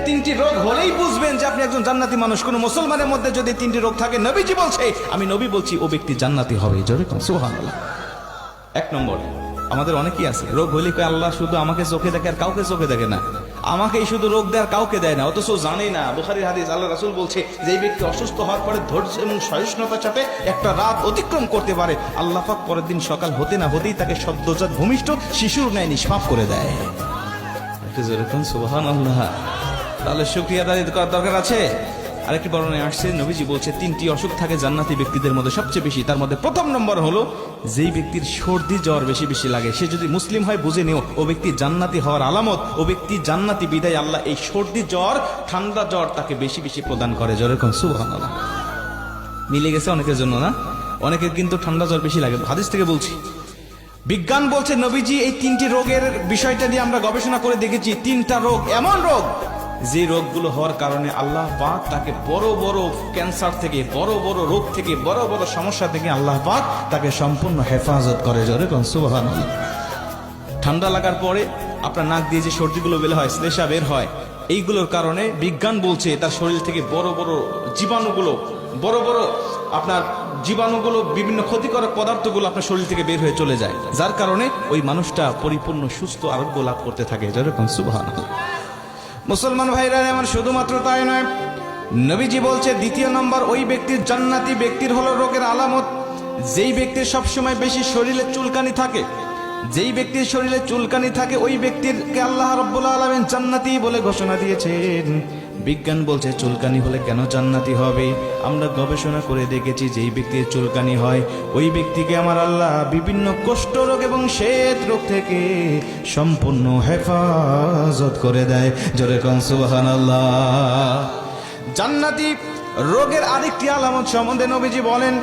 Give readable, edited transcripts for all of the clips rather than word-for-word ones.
তিনটি রোগ হলেই বুঝবেন যে আপনি একজন জান্নাতি মানুষ। কোন মুসলমানের মধ্যে যদি তিনটি রোগ থাকে, নবীজি বলছে, আমি নবী বলছি, ও ব্যক্তি জান্নাতি হবে। জোরে কোন সুবহানাল্লাহ। এক নম্বর, আমাদের অনেকেই আছে রোগ হইলে কয় আল্লাহ শুধু আমাকে চোখে দেখে আর কাউকে চোখে দেখে না, আমাকেই শুধু রোগ দেয় আর কাউকে দেয় না, অথচ জানেই না। বুখারীর হাদিস, আল্লাহ রাসূল বলছে যে এই ব্যক্তি অসুস্থ হওয়ার পরে ধৈর্য এবং সহিষ্ণুতার সাথে একটা রাত অতিক্রম করতে পারে, আল্লাহ পাক পরের দিন সকাল হতে না হতেই তাকে সদ্যজাত ভূমিষ্ঠ শিশুর ন্যায় নিষ্পাপ করে দেয়। সুবহানাল্লাহ। তাহলে শুকরিয়া আদায় করার দরকার আছে। আরেকটি বর্ণনায় আসছে, নবীজি বলছে তিনটি অসুখ থাকে জান্নাতি ব্যক্তিদের মধ্যে সবচেয়ে বেশি। তার মধ্যে প্রথম নম্বর হলো, যেই ব্যক্তির সর্দি জ্বর বেশি বেশি লাগে, সে যদি মুসলিম হয় বুঝে নিও ও ব্যক্তি জান্নাতি হওয়ার আলামত। ও ব্যক্তি জান্নাতি, বিদায় আল্লাহ এই সর্দি জ্বর ঠান্ডা জ্বর তাকে বেশি বেশি প্রদান করে। যেরকম সুবহানাল্লাহ। মিলে গেছে অনেকের জন্য না? অনেকের কিন্তু ঠান্ডা জ্বর বেশি লাগে। হাদিস থেকে বলছি, বিজ্ঞান বলছে, নবীজি এই তিনটি রোগের বিষয়টা নিয়ে আমরা গবেষণা করে দেখেছি। তিনটা রোগ এমন রোগ, যে রোগগুলো হওয়ার কারণে আল্লাহ পাক তাকে বড় বড় ক্যান্সার থেকে, বড় বড় রোগ থেকে, বড় বড় সমস্যা থেকে আল্লাহ পাক তাকে সম্পূর্ণ হেফাজত করে। জোরে কোন সুবহানাল্লাহ। ঠান্ডা লাগার পরে আপনার নাক দিয়ে যে সর্দিগুলো বের হয়, শ্লেষা বের হয়, এইগুলোর কারণে বিজ্ঞান বলছে তার শরীর থেকে বড় বড় জীবাণুগুলো, বড় বড় আপনার জীবাণুগুলো, বিভিন্ন ক্ষতিকারক পদার্থগুলো আপনার শরীর থেকে বের হয়ে চলে যায়, যার কারণে ওই মানুষটা পরিপূর্ণ সুস্থ আরোগ্য লাভ করতে থাকে। যেরকম সুবহানাল্লাহ। মুসলমান ভাইরা আমার, শুধুমাত্র তাই নয়, নবীজি বলছে দ্বিতীয় নম্বর, ওই ব্যক্তির জান্নাতি ব্যক্তির হলো রোগের আলামত, যেই ব্যক্তির সবসময় বেশি শরীরে চুলকানি থাকে। যেই ব্যক্তির শরীরে চুলকানি থাকে ওই ব্যক্তিরকে আল্লাহ রাব্বুল আলামিন জান্নাতি বলে ঘোষণা দিয়েছেন। বিজ্ঞান বলছে চুলকানি হলে কেন জান্নাতি হবে? আমরা গবেষণা করে দেখেছি, যেই ব্যক্তির চুলকানি হয় ওই ব্যক্তিকে আমার আল্লাহ বিভিন্ন কুষ্ঠ রোগ এবং শ্বেত রোগ থেকে সম্পূর্ণ হেফাজত করে দেয়। জোরে কোন সুবহানাল্লাহ। জান্নাতি রোগের আরেকটি আলামত সম্বন্ধে নবীজি বলেন,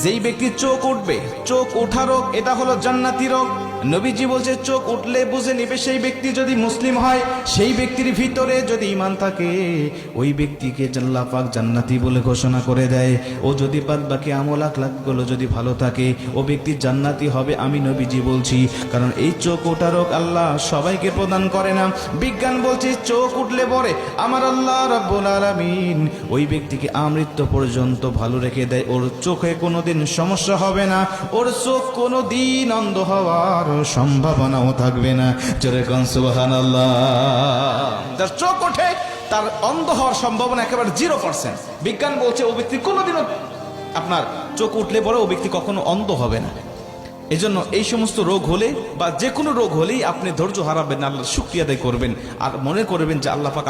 যেই ব্যক্তির চোখ উঠবে, চোখ ওঠা রোগ, এটা হলো জান্নাতি রোগ। নবীজি বলছে চোখ উঠলে বুঝে নিবে সেই ব্যক্তি যদি মুসলিম হয়, সেই ব্যক্তির ভিতরে যদি ঈমান থাকে, ওই ব্যক্তিকে আল্লাহ পাক জান্নাতি বলে ঘোষণা করে দেয়। ও যদি বাদ বাকি আমল আখলাকগুলো যদি ভালো থাকে, ও ব্যক্তি জান্নাতি হবে, আমি নবীজি বলছি। কারণ এই চোখ ওঠা রোগ আল্লাহ সবাইকে প্রদান করে না। বিজ্ঞান বলছে চোখ উঠলে পরে আমার আল্লাহ রাব্বুল আলামিন ওই ব্যক্তিকে আমৃত্যু পর্যন্ত ভালো রেখে দেয়। ওর চোখে কোনোদিন সমস্যা হবে না, ওর চোখ কোনোদিন অন্ধ হওয়ার সম্ভাবনাও থাকবে না। জোরে কোন সুবহানাল্লাহ। যার চোখ ওঠে তার অন্ধ হওয়ার সম্ভাবনা একেবারে 0%। বিজ্ঞান বলছে ও ব্যক্তি কোনোদিনও, আপনার চোখ উঠলে পরে ও ব্যক্তি কখনো অন্ধ হবে না। এজন্য এই সমস্ত রোগ হলে বা যে কোনো রোগ হলেই আপনি ধৈর্য হারাবেন না, আল্লাহর শুকরিয়া আদায় করবেন আর মনে করবেন যে আল্লাহ পাক